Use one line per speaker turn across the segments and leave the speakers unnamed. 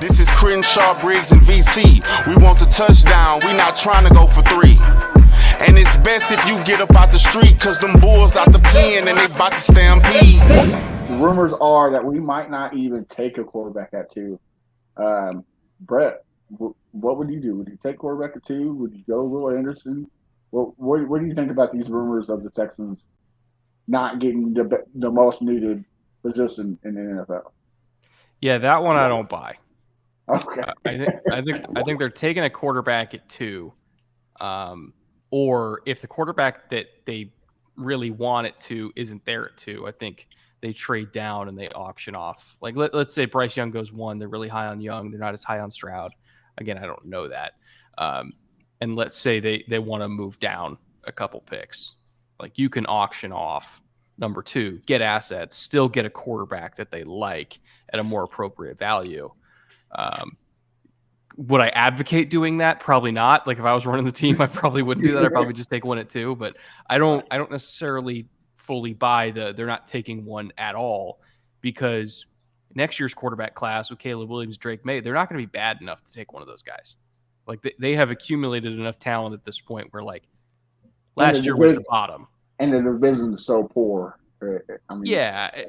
This is Crenshaw, Briggs, and VT. We want the touchdown, we not trying to go for 3. And it's best if you get up out the street, cause them bulls out the pen and they about to stampede.
The rumors are that we might not even take a quarterback at 2. Brett, what would you do? Would you take quarterback at 2? Would you go Will Anderson? What do you think about these rumors of the Texans not getting the most needed position in the NFL?
Yeah, that one I don't buy.
Okay.
I think they're taking a quarterback at 2. Or if the quarterback that they really want it to isn't there at 2, I think they trade down and they auction off. Like let's say Bryce Young goes 1, they're really high on Young, they're not as high on Stroud. Again, I don't know that. And let's say they want to move down a couple picks. Like you can auction off number 2, get assets, still get a quarterback that they like at a more appropriate value. Would I advocate doing that? Probably not. Like if I was running the team, I probably wouldn't do that. I'd probably just take 1 at 2. But I don't necessarily fully buy they're not taking 1 at all, because next year's quarterback class with Caleb Williams, Drake May, they're not going to be bad enough to take one of those guys. Like they have accumulated enough talent at this point where like last year was the bottom.
And the division is so poor.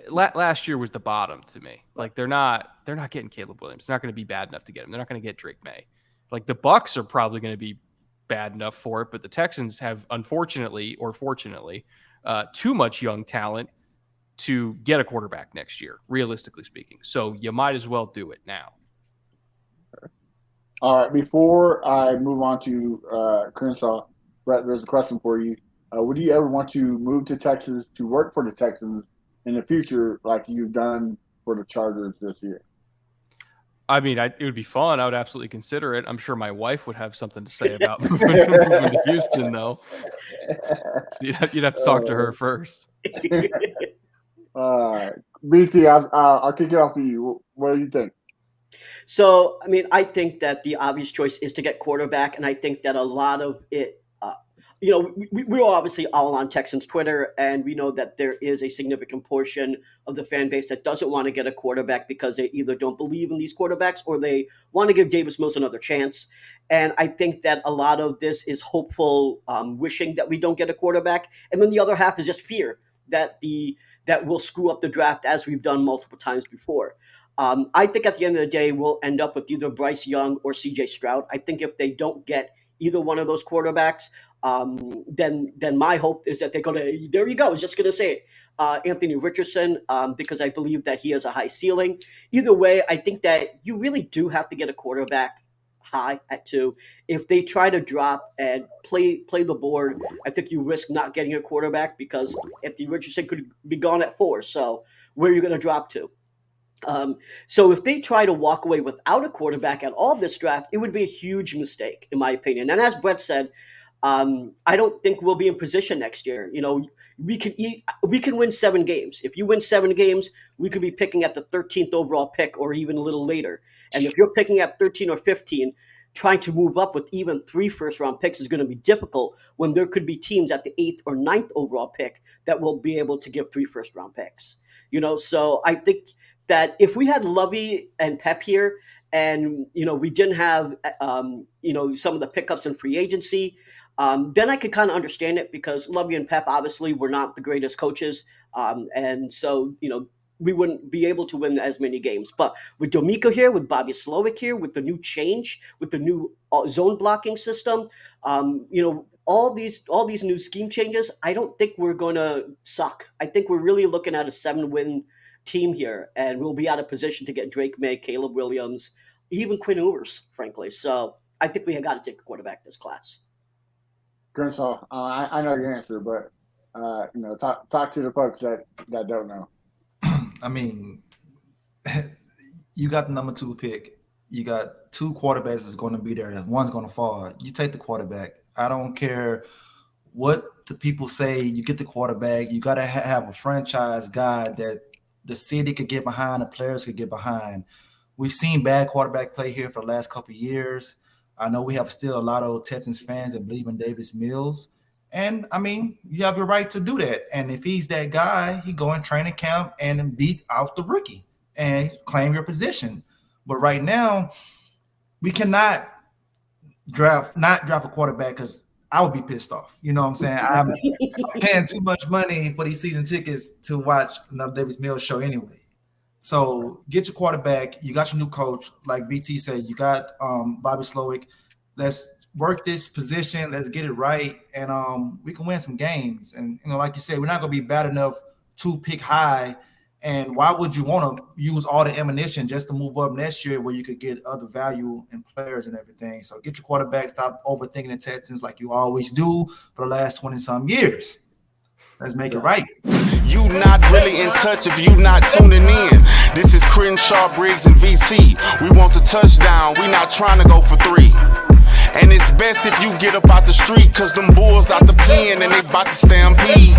Last year was the bottom to me. Like they're not getting Caleb Williams. They're not going to be bad enough to get him. They're not going to get Drake May. Like the Bucs are probably going to be bad enough for it, but the Texans have unfortunately or fortunately too much young talent to get a quarterback next year, realistically speaking. So you might as well do it now.
All right. Before I move on to Crenshaw, Brett, there's a question for you. Would you ever want to move to Texas to work for the Texans in the future, like you've done for the Chargers this year?
I mean, it would be fun. I would absolutely consider it. I'm sure my wife would have something to say about moving to Houston, though. So you'd have to talk to her first.
BT, I'll kick it off to you. What do you think?
So, I mean, I think that the obvious choice is to get quarterback, and I think that a lot of it, we're obviously all on Texans Twitter, and we know that there is a significant portion of the fan base that doesn't want to get a quarterback because they either don't believe in these quarterbacks or they want to give Davis Mills another chance. And I think that a lot of this is hopeful, wishing that we don't get a quarterback. And then the other half is just fear that we'll screw up the draft as we've done multiple times before. I think at the end of the day, we'll end up with either Bryce Young or CJ Stroud. I think if they don't get either one of those quarterbacks, then my hope is that they're going to, there you go, I was just going to say it, Anthony Richardson, because I believe that he has a high ceiling. Either way, I think that you really do have to get a quarterback high at 2. If they try to drop and play the board, I think you risk not getting a quarterback because Anthony Richardson could be gone at 4. So where are you going to drop to? So if they try to walk away without a quarterback at all this draft, it would be a huge mistake, in my opinion. And as Brett said, I don't think we'll be in position next year. We can win 7 games. If you win 7 games, we could be picking at the 13th overall pick or even a little later. And if you're picking at 13 or 15, trying to move up with even 3 first-round picks is going to be difficult when there could be teams at the 8th or 9th overall pick that will be able to give 3 first-round picks. So I think that if we had Lovey and Pep here and, we didn't have, some of the pickups in free agency, then I could kind of understand it because Lovey and Pep obviously were not the greatest coaches. And so, we wouldn't be able to win as many games. But with D'Amico here, with Bobby Slowick here, with the new change, with the new zone blocking system, all these new scheme changes, I don't think we're going to suck. I think we're really looking at a 7-win team here, and we'll be out of position to get Drake May, Caleb Williams, even Quinn Ewers, frankly. So I think we have got to take a quarterback this class.
Crenshaw, I know your answer, but talk to the folks that don't know.
I mean, you got the number 2 pick. You got 2 quarterbacks that's going to be there. One's going to fall. You take the quarterback. I don't care what the people say. You get the quarterback. You got to have a franchise guy that the city could get behind, the players could get behind. We've seen bad quarterback play here for the last couple of years. I know we have still a lot of Texans fans that believe in Davis Mills. And, I mean, you have your right to do that. And if he's that guy, he go in training camp and beat out the rookie and claim your position. But right now, we cannot not draft a quarterback because I would be pissed off. You know what I'm saying? I'm paying too much money for these season tickets to watch another Davis Mills show anyway. So get your quarterback. You got your new coach, like VT said. You got Bobby Slowick. Let's work this position. Let's get it right, and we can win some games. And like you said, we're not going to be bad enough to pick high. And why would you want to use all the ammunition just to move up next year where you could get other value in players and everything? So get your quarterback. Stop overthinking the Texans like you always do for the last 20-some years. Let's make it right.
You not really in touch if you not tuning in. This is Crenshaw, Briggs, and VT. We want the touchdown. We not trying to go for 3. And it's best if you get up out the street, cause them bulls out the pen and they about to stampede.